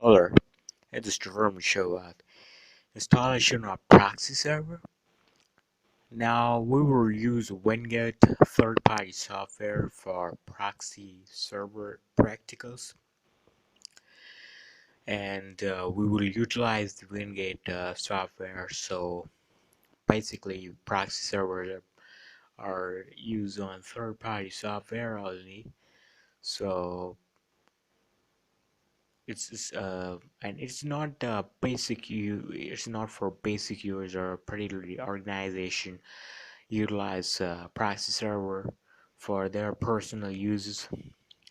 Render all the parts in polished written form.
Hello, it is Jerome show installation of Proxy server. Now we will use Wingate third-party software for Proxy server practicals, and we will utilize the Wingate software. So basically, Proxy servers are used on third-party software only. So and it's not basic it's not for basic users or particularly organization utilize proxy server for their personal uses.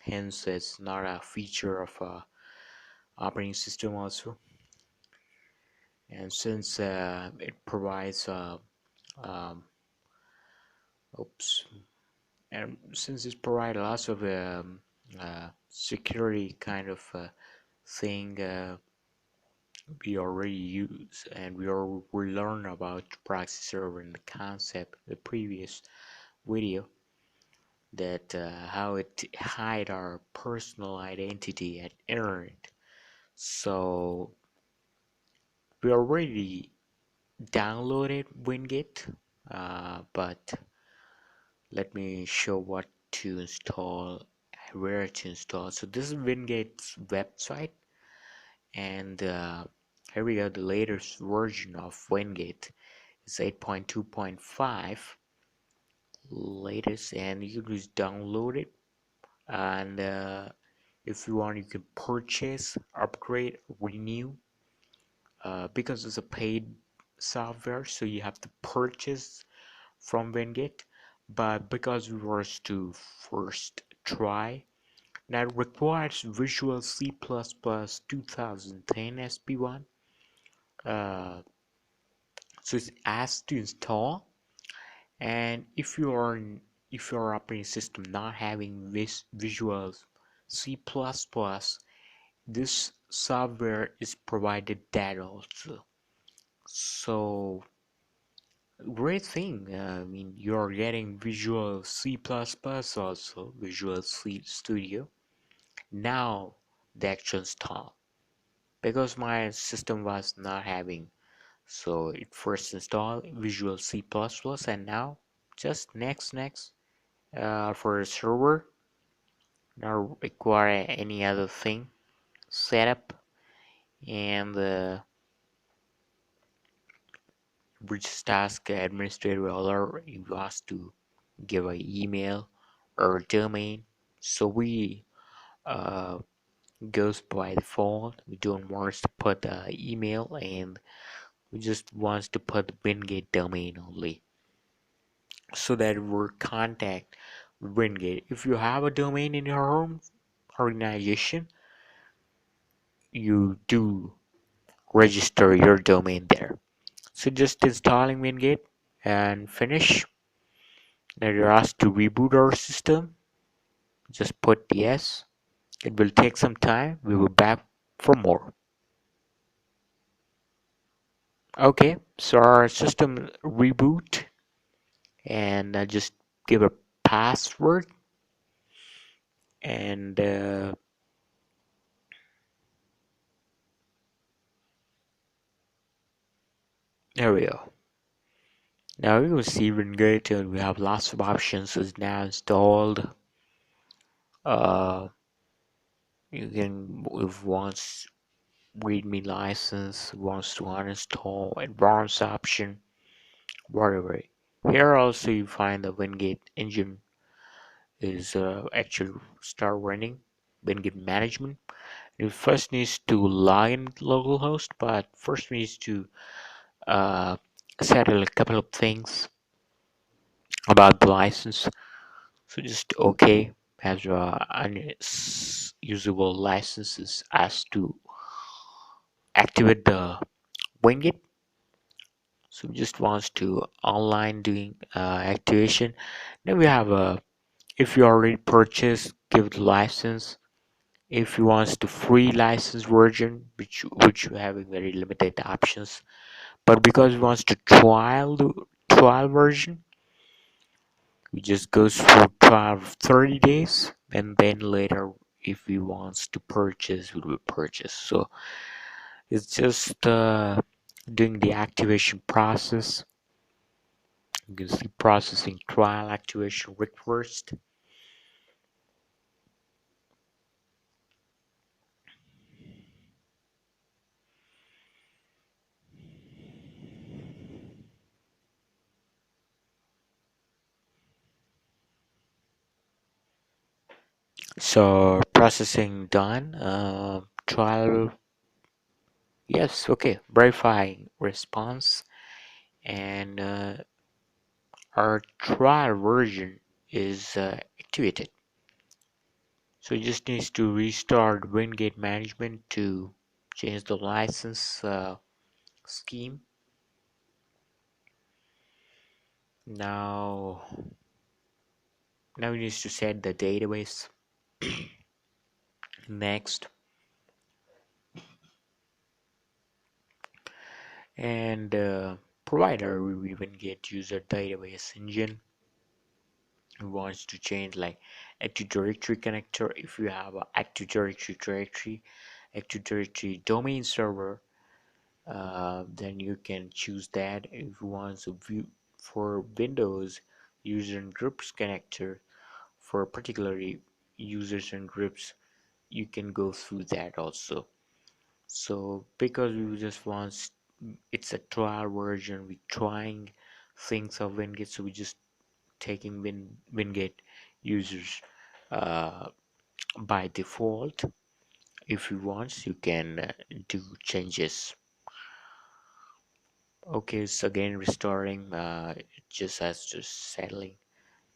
Hence, it's not a feature of operating system also. And since it provides um, oops, and since it provides lots of security kind of thing, we already use and we learn about proxy server and the concept in the previous video, that how it hide our personal identity at internet. So we already downloaded Wingate, but let me show what to install, where to install. So this is Wingate's website, and here we go. The latest version of Wingate is 8.2.5 latest, and you can just download it. And if you want, you can purchase, upgrade, renew, because it's a paid software, so you have to purchase from Wingate. But because we were to first try, now it requires Visual C++ 2010 SP1, uh, so it's asked to install. And if your operating system not having Visual C++, this software is provided that also. So great thing. I mean, you're getting Visual C++ also, Visual C Studio. Now the actual install, because my system was not having, so it first installed Visual C++, and now just next for a server, not require any other thing setup, and we just ask administrator or you ask to give an email or a domain. So we uh, goes by default. We don't want to put email, and we just want to put the Wingate domain only, so that we're contact Wingate. If you have a domain in your home organization, you do register your domain there. So just installing Wingate and finish. Now you're asked to reboot our system. Just put yes. It will take some time. We will back for more. Okay, so our system reboot, and just give a password, and there we go. Now you will see Wingate, and we have lots of options. It's now installed. Uh, you can, if wants readme license, wants to uninstall advanced option, whatever. Here also you find the Wingate engine is actually start running. Wingate management. It first needs to log in localhost, but first needs to uh, settle a couple of things about the license. So just OK, has unusable licenses as to activate the Wingate. So just wants to online doing activation. Then we have a, if you already purchased, give the license. If you want the free license version, which you have very limited options, but because we want to trial the trial version, we just goes for trial 30 days, and then later if we wants to purchase, we will purchase. So it's just doing the activation process. You can see processing trial activation request. So processing done. Trial, yes, okay. Verifying response, and our trial version is activated. So it just needs to restart Wingate management to change the license scheme. Now, now we need to set the database. Next, and provider we even get user database engine who wants to change like Active Directory connector. If you have a Active Directory, Active Directory domain server, then you can choose that. If you want to view for Windows user and groups connector for particularly users and groups, you can go through that also. So because we just want, it's a trial version, we trying things of Wingate, so we just taking Wingate users uh, by default. If you want, you can do changes. Okay, so again restoring, just as just settling.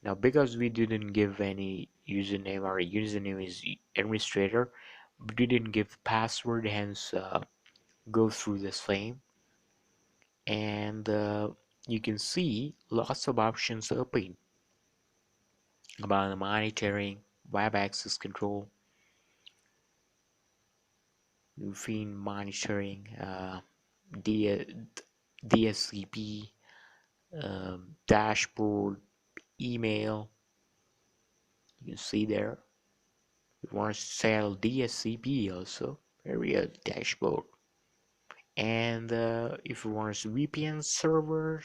Now because we didn't give any username, our username is administrator, we didn't give password, hence go through the same, and you can see lots of options open about the monitoring, web access control, fiend monitoring, D DSCP, dashboard, email. You can see there. We want to sell DSCP also, area dashboard. And if you want VPN server,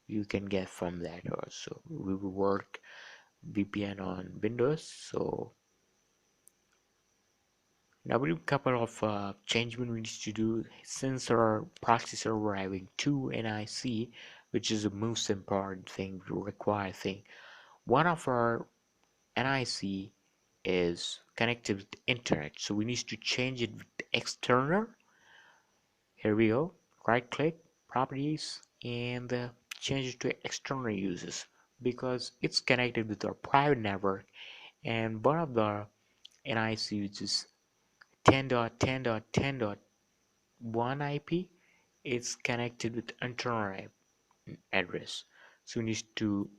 you can get from that also. We will work VPN on Windows. So now we have a couple of changes we need to do since our proxy server having two NIC, which is the most important thing, required thing. One of our NIC is connected with the internet, so we need to change it with external. Here we go. Right click, properties, and change it to external uses because it's connected with our private network, and one of the NIC, which is 10.10.10.1 IP, it's connected with internal address. So we need to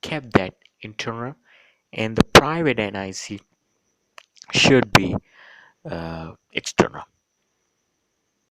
keep that internal, and the private NIC should be external.